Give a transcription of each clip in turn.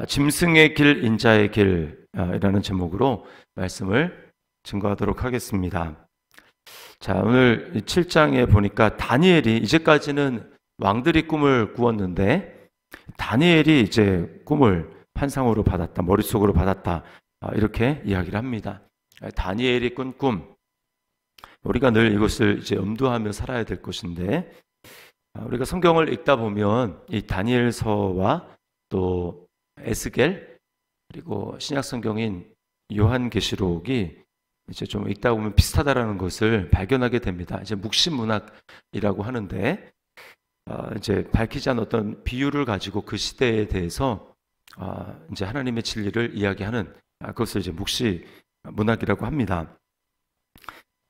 짐승의 길, 인자의 길이라는 제목으로 말씀을 증거하도록 하겠습니다. 자, 오늘 7장에 보니까 다니엘이 이제까지는 왕들이 꿈을 꾸었는데 다니엘이 이제 꿈을 환상으로 받았다, 머릿속으로 받았다, 이렇게 이야기를 합니다. 다니엘이 꾼 꿈, 우리가 늘 이것을 이제 염두하며 살아야 될 것인데, 우리가 성경을 읽다 보면 이 다니엘서와 또 에스겔, 그리고 신약 성경인 요한계시록이 이제 좀 읽다 보면 비슷하다라는 것을 발견하게 됩니다. 이제 묵시문학이라고 하는데, 이제 밝히지 않은 어떤 비유를 가지고 그 시대에 대해서 이제 하나님의 진리를 이야기하는, 그것을 이제 묵시문학이라고 합니다.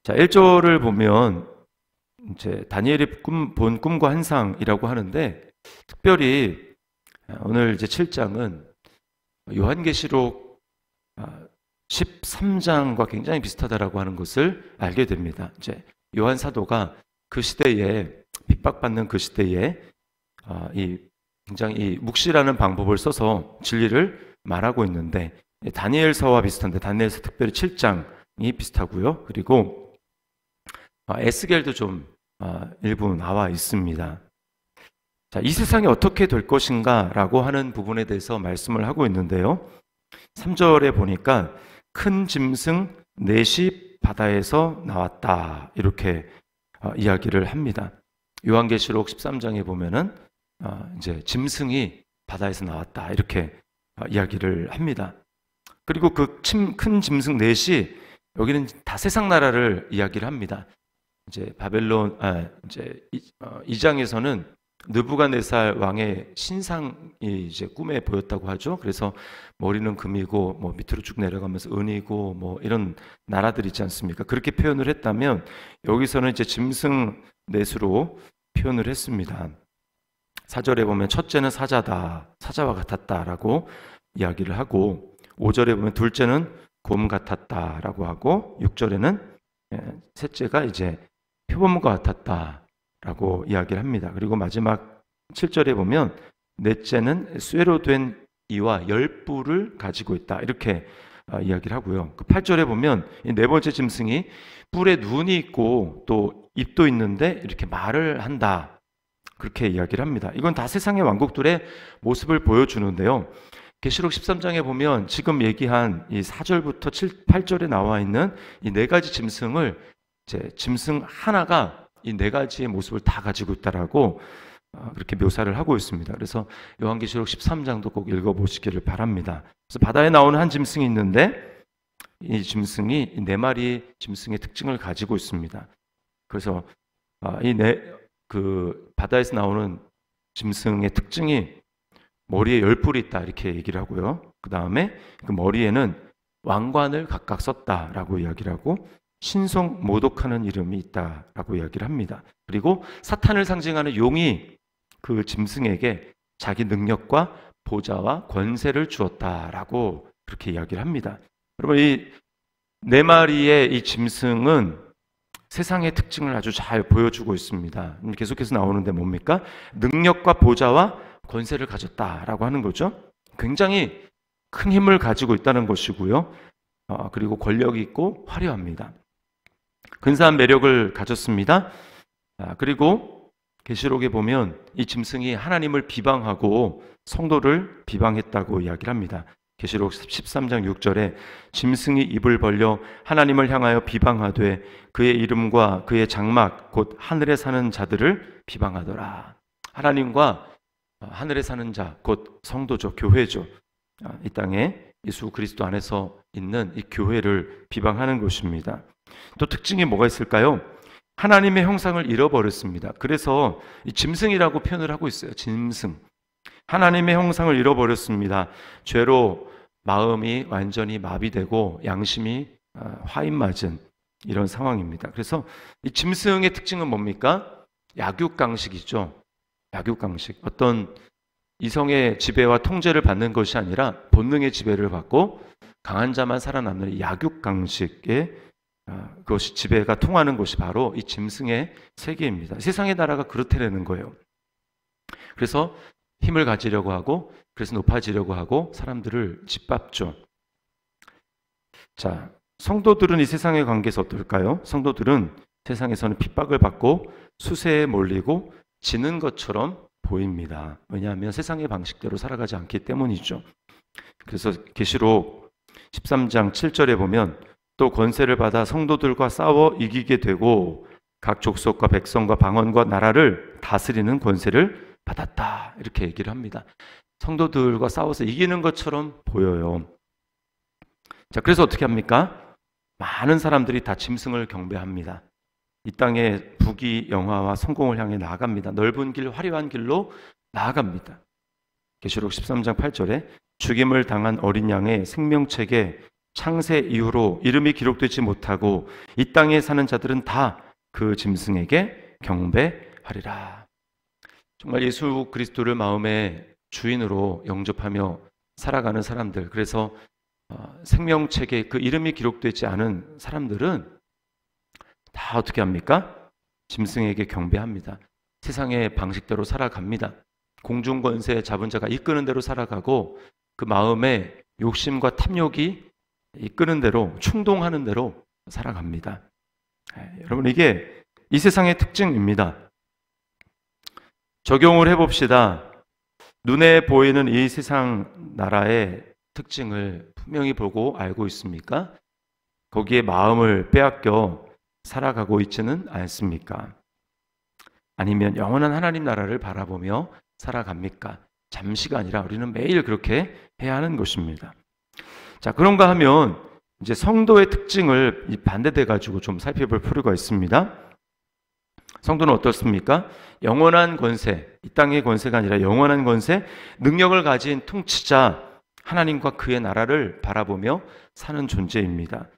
자, 1절을 보면 이제 다니엘이 본 꿈과 환상이라고 하는데, 특별히 오늘 이제 7장은 요한계시록 13장과 굉장히 비슷하다라고 하는 것을 알게 됩니다. 이제 요한 사도가 그 시대에 핍박받는 그 시대에 굉장히 묵시라는 방법을 써서 진리를 말하고 있는데, 다니엘서와 비슷한데 다니엘서 특별히 7장이 비슷하고요. 그리고 에스겔도 좀 일부 나와 있습니다. 자, 이 세상이 어떻게 될 것인가 라고 하는 부분에 대해서 말씀을 하고 있는데요. 3절에 보니까 큰 짐승 넷이 바다에서 나왔다, 이렇게 이야기를 합니다. 요한계시록 13장에 보면은 이제 짐승이 바다에서 나왔다, 이렇게 이야기를 합니다. 그리고 그 큰 짐승 넷이 여기는 다 세상 나라를 이야기를 합니다. 이제 바벨론, 이제 2장에서는 느부갓네살 왕의 신상이 이제 꿈에 보였다고 하죠. 그래서 머리는 금이고 뭐 밑으로 쭉 내려가면서 은이고 뭐 이런 나라들 있지 않습니까? 그렇게 표현을 했다면 여기서는 이제 짐승 넷으로 표현을 했습니다. 4절에 보면 첫째는 사자와 같았다라고 이야기를 하고, 5절에 보면 둘째는 곰 같았다라고 하고, 6절에는 셋째가 이제 표범과 같았다라고 이야기를 합니다. 그리고 마지막 7절에 보면 넷째는 쇠로 된 이와 10뿔을 가지고 있다, 이렇게 이야기를 하고요. 그 8절에 보면 이 네 번째 짐승이 뿔에 눈이 있고 또 입도 있는데 이렇게 말을 한다, 그렇게 이야기를 합니다. 이건 다 세상의 왕국들의 모습을 보여주는데요. 계시록 13장에 보면 지금 얘기한 이 4절부터 8절에 나와 있는 이 네 가지 짐승을 이제 짐승 하나가 이 네 가지의 모습을 다 가지고 있다라고 그렇게 묘사를 하고 있습니다. 그래서 요한계시록 13장도 꼭 읽어보시기를 바랍니다. 그래서 바다에 나오는 한 짐승이 있는데 이 짐승이 네 마리 짐승의 특징을 가지고 있습니다. 그래서 그 바다에서 나오는 짐승의 특징이 머리에 10뿔이 있다, 이렇게 얘기를 하고요. 그 다음에 그 머리에는 왕관을 각각 썼다라고 이야기를 하고, 신성 모독하는 이름이 있다라고 이야기를 합니다. 그리고 사탄을 상징하는 용이 그 짐승에게 자기 능력과 보좌와 권세를 주었다라고 그렇게 이야기를 합니다. 여러분, 이 네 마리의 이 짐승은 세상의 특징을 아주 잘 보여주고 있습니다. 계속해서 나오는데 뭡니까? 능력과 보좌와 권세를 가졌다라고 하는 거죠. 굉장히 큰 힘을 가지고 있다는 것이고요. 그리고 권력이 있고 화려합니다. 근사한 매력을 가졌습니다. 그리고 계시록에 보면 이 짐승이 하나님을 비방하고 성도를 비방했다고 이야기를 합니다. 계시록 13장 6절에 짐승이 입을 벌려 하나님을 향하여 비방하되 그의 이름과 그의 장막 곧 하늘에 사는 자들을 비방하더라. 하나님과 하늘에 사는 자, 곧 성도죠, 교회죠. 이 땅에 예수 그리스도 안에서 있는 이 교회를 비방하는 것입니다. 또 특징이 뭐가 있을까요? 하나님의 형상을 잃어버렸습니다. 그래서 이 짐승이라고 표현을 하고 있어요. 짐승. 하나님의 형상을 잃어버렸습니다. 죄로 마음이 완전히 마비되고 양심이 화인맞은 이런 상황입니다. 그래서 이 짐승의 특징은 뭡니까? 약육강식이죠. 약육강식. 어떤 이성의 지배와 통제를 받는 것이 아니라 본능의 지배를 받고 강한 자만 살아남는 이 약육강식의 그것이 지배가 통하는 것이 바로 이 짐승의 세계입니다. 세상의 나라가 그렇다는 거예요. 그래서 힘을 가지려고 하고 그래서 높아지려고 하고 사람들을 짓밟죠. 자, 성도들은 이 세상의 관계에서 어떨까요? 성도들은 세상에서는 핍박을 받고 수세에 몰리고 지는 것처럼 보입니다. 왜냐하면 세상의 방식대로 살아가지 않기 때문이죠. 그래서 계시록 13장 7절에 보면 또 권세를 받아 성도들과 싸워 이기게 되고 각 족속과 백성과 방언과 나라를 다스리는 권세를 받았다. 이렇게 얘기를 합니다. 성도들과 싸워서 이기는 것처럼 보여요. 자, 그래서 어떻게 합니까? 많은 사람들이 다 짐승을 경배합니다. 이 땅의 부귀영화와 성공을 향해 나아갑니다. 넓은 길, 화려한 길로 나아갑니다. 계시록 13장 8절에 죽임을 당한 어린 양의 생명책에 창세 이후로 이름이 기록되지 못하고 이 땅에 사는 자들은 다 그 짐승에게 경배하리라. 정말 예수 그리스도를 마음의 주인으로 영접하며 살아가는 사람들, 그래서 생명책에 그 이름이 기록되지 않은 사람들은 다 어떻게 합니까? 짐승에게 경배합니다. 세상의 방식대로 살아갑니다. 공중권세 잡은 자가 이끄는 대로 살아가고 그 마음의 욕심과 탐욕이 이끄는 대로, 충동하는 대로 살아갑니다. 여러분, 이게 이 세상의 특징입니다. 적용을 해봅시다. 눈에 보이는 이 세상 나라의 특징을 분명히 보고 알고 있습니까? 거기에 마음을 빼앗겨 살아가고 있지는 않습니까? 아니면 영원한 하나님 나라를 바라보며 살아갑니까? 잠시가 아니라 우리는 매일 그렇게 해야 하는 것입니다. 자, 그런가 하면 이제 성도의 특징을 반대돼 가지고 좀 살펴볼 필요가 있습니다. 성도는 어떻습니까? 영원한 권세, 이 땅의 권세가 아니라 영원한 권세, 능력을 가진 통치자 하나님과 그의 나라를 바라보며 사는 존재입니다.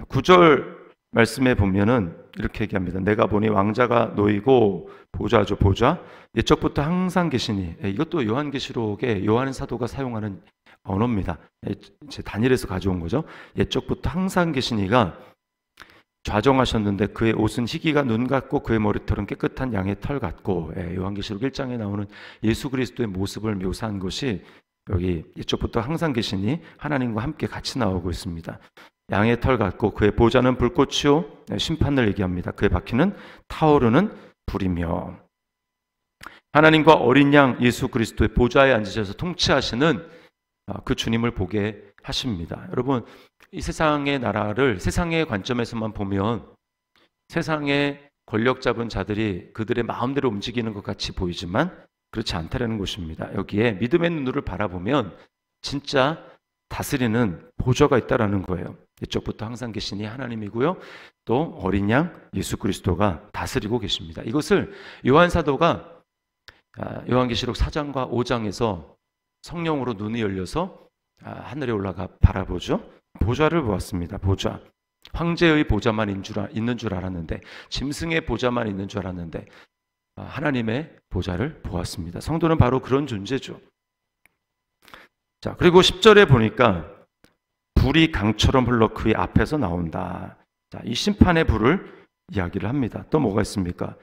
9절 말씀에 보면은 이렇게 얘기합니다. 내가 보니 왕자가 놓이고 보좌죠, 보좌. 옛적부터 항상 계시니. 이것도 요한계시록에 요한 사도가 사용하는 언어입니다. 제 단일에서 가져온 거죠. 옛적부터 항상 계시니가 좌정하셨는데 그의 옷은 희기가 눈 같고 그의 머리털은 깨끗한 양의 털 같고, 요한계시록 1장에 나오는 예수 그리스도의 모습을 묘사한 것이 여기 옛적부터 항상 계시니 하나님과 함께 같이 나오고 있습니다. 양의 털 같고 그의 보좌는 불꽃이요, 심판을 얘기합니다. 그의 바퀴는 타오르는 불이며, 하나님과 어린 양 예수 그리스도의 보좌에 앉으셔서 통치하시는 그 주님을 보게 하십니다. 여러분, 이 세상의 나라를 세상의 관점에서만 보면 세상의 권력 잡은 자들이 그들의 마음대로 움직이는 것 같이 보이지만 그렇지 않다는 것입니다. 여기에 믿음의 눈으로 바라보면 진짜 다스리는 보좌가 있다라는 거예요. 이쪽부터 항상 계시니 하나님이고요, 또 어린 양 예수 그리스도가 다스리고 계십니다. 이것을 요한 사도가 요한계시록 4장과 5장에서 성령으로 눈이 열려서 하늘에 올라가 바라보죠. 보좌를 보았습니다. 보좌. 황제의 보좌만 있는 줄 알았는데, 짐승의 보좌만 있는 줄 알았는데 하나님의 보좌를 보았습니다. 성도는 바로 그런 존재죠. 자, 그리고 10절에 보니까 불이 강처럼 흘러 그의 앞에서 나온다. 자, 이 심판의 불을 이야기를 합니다. 또 뭐가 있습니까?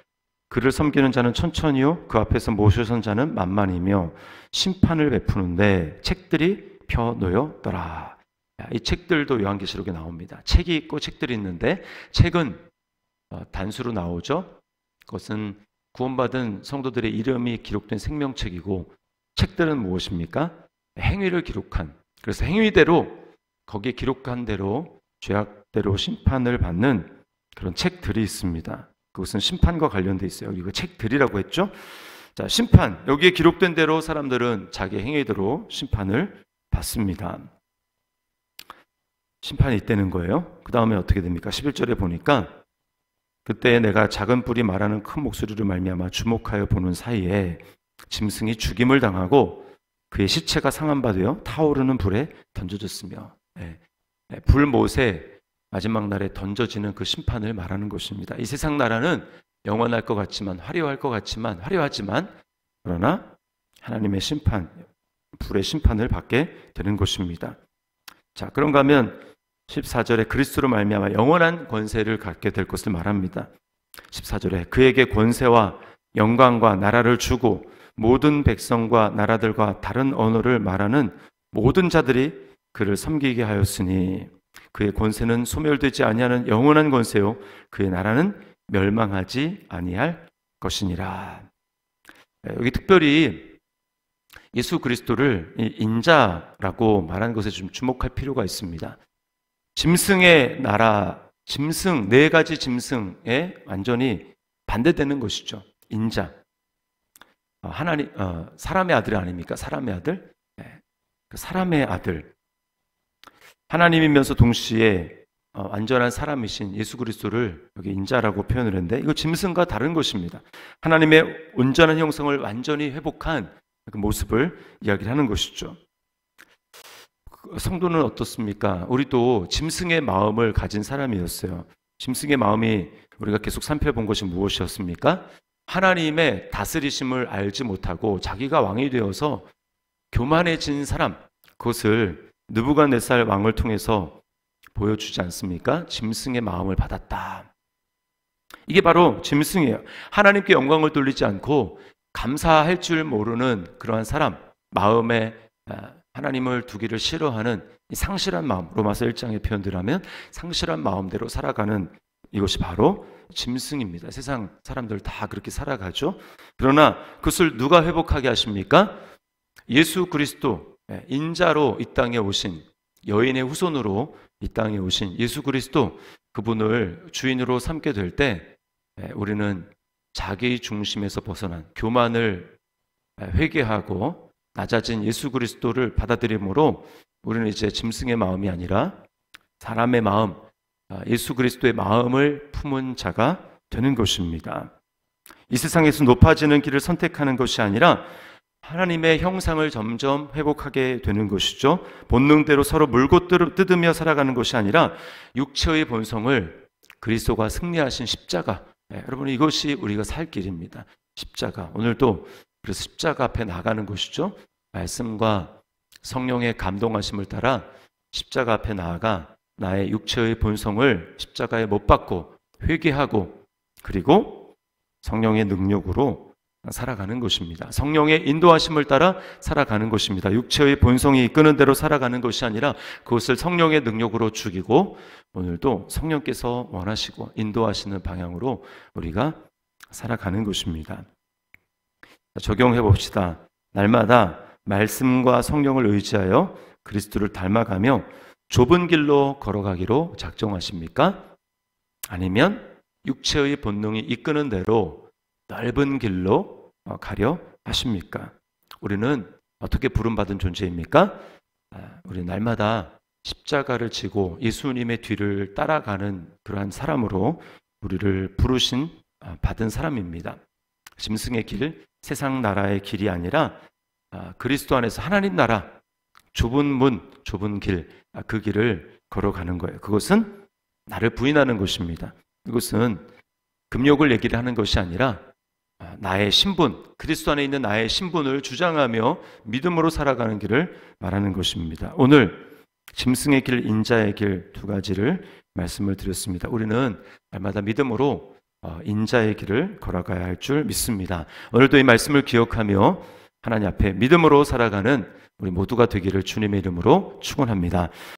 그를 섬기는 자는 천천히요, 그 앞에서 모셔선 자는 만만이며 심판을 베푸는데 책들이 펴놓였더라. 이 책들도 요한계시록에 나옵니다. 책이 있고 책들이 있는데, 책은 단수로 나오죠. 그것은 구원받은 성도들의 이름이 기록된 생명책이고, 책들은 무엇입니까? 행위를 기록한, 그래서 행위대로 거기에 기록한 대로 죄악대로 심판을 받는 그런 책들이 있습니다. 그것은 심판과 관련돼 있어요. 이거 책들이라고 했죠. 자, 심판, 여기에 기록된 대로 사람들은 자기 행위대로 심판을 받습니다. 심판이 있다는 거예요. 그 다음에 어떻게 됩니까? 11절에 보니까 그때 내가 작은 뿔이 말하는 큰 목소리로 말미암아 주목하여 보는 사이에 짐승이 죽임을 당하고 그의 시체가 상한 바 되어 타오르는 불에 던져졌으며, 불못에 마지막 날에 던져지는 그 심판을 말하는 것입니다. 이 세상 나라는 영원할 것 같지만, 화려하지만 그러나 하나님의 심판, 불의 심판을 받게 되는 것입니다. 자, 그런가 하면 14절에 그리스도로 말미암아 영원한 권세를 갖게 될 것을 말합니다. 14절에 그에게 권세와 영광과 나라를 주고 모든 백성과 나라들과 다른 언어를 말하는 모든 자들이 그를 섬기게 하였으니 그의 권세는 소멸되지 아니하는 영원한 권세요 그의 나라는 멸망하지 아니할 것이니라. 여기 특별히 예수 그리스도를 인자라고 말하는 것에 좀 주목할 필요가 있습니다. 짐승의 나라, 짐승, 네 가지 짐승에 완전히 반대되는 것이죠. 인자. 하나님, 사람의 아들 아닙니까? 사람의 아들? 네. 사람의 아들. 하나님이면서 동시에 완전한 사람이신 예수 그리스도를 여기 인자라고 표현을 했는데 이거 짐승과 다른 것입니다. 하나님의 온전한 형성을 완전히 회복한 그 모습을 이야기를 하는 것이죠. 성도는 어떻습니까? 우리도 짐승의 마음을 가진 사람이었어요. 짐승의 마음이 우리가 계속 살펴본 것이 무엇이었습니까? 하나님의 다스리심을 알지 못하고 자기가 왕이 되어서 교만해진 사람, 그것을 느부갓네살 왕을 통해서 보여주지 않습니까? 짐승의 마음을 받았다. 이게 바로 짐승이에요. 하나님께 영광을 돌리지 않고 감사할 줄 모르는 그러한 사람, 마음에 하나님을 두기를 싫어하는 이 상실한 마음, 로마서 1장의 표현대로 하면 상실한 마음대로 살아가는 이것이 바로 짐승입니다. 세상 사람들 다 그렇게 살아가죠. 그러나 그것을 누가 회복하게 하십니까? 예수 그리스도, 인자로 이 땅에 오신, 여인의 후손으로 이 땅에 오신 예수 그리스도, 그분을 주인으로 삼게 될 때 우리는 자기 중심에서 벗어난 교만을 회개하고 낮아진 예수 그리스도를 받아들임으로 우리는 이제 짐승의 마음이 아니라 사람의 마음, 예수 그리스도의 마음을 품은 자가 되는 것입니다. 이 세상에서 높아지는 길을 선택하는 것이 아니라 하나님의 형상을 점점 회복하게 되는 것이죠. 본능대로 서로 물고 뜯으며 살아가는 것이 아니라 육체의 본성을 그리스도가 승리하신 십자가, 여러분 이것이 우리가 살 길입니다. 십자가. 오늘도 그래서 십자가 앞에 나가는 것이죠. 말씀과 성령의 감동하심을 따라 십자가 앞에 나아가 나의 육체의 본성을 십자가에 못 박고 회개하고 그리고 성령의 능력으로 살아가는 것입니다. 성령의 인도하심을 따라 살아가는 것입니다. 육체의 본성이 이끄는 대로 살아가는 것이 아니라 그것을 성령의 능력으로 죽이고 오늘도 성령께서 원하시고 인도하시는 방향으로 우리가 살아가는 것입니다. 적용해 봅시다. 날마다 말씀과 성령을 의지하여 그리스도를 닮아가며 좁은 길로 걸어가기로 작정하십니까? 아니면 육체의 본능이 이끄는 대로 넓은 길로 가려 하십니까? 우리는 어떻게 부름받은 존재입니까? 우리 날마다 십자가를 지고 예수님의 뒤를 따라가는 그러한 사람으로 우리를 부르신 받은 사람입니다. 짐승의 길, 세상 나라의 길이 아니라 그리스도 안에서 하나님 나라, 좁은 문, 좁은 길, 그 길을 걸어가는 거예요. 그것은 나를 부인하는 것입니다. 이것은 금욕을 얘기를 하는 것이 아니라 나의 신분, 그리스도 안에 있는 나의 신분을 주장하며 믿음으로 살아가는 길을 말하는 것입니다. 오늘 짐승의 길, 인자의 길 두 가지를 말씀을 드렸습니다. 우리는 날마다 믿음으로 인자의 길을 걸어가야 할 줄 믿습니다. 오늘도 이 말씀을 기억하며 하나님 앞에 믿음으로 살아가는 우리 모두가 되기를 주님의 이름으로 축원합니다.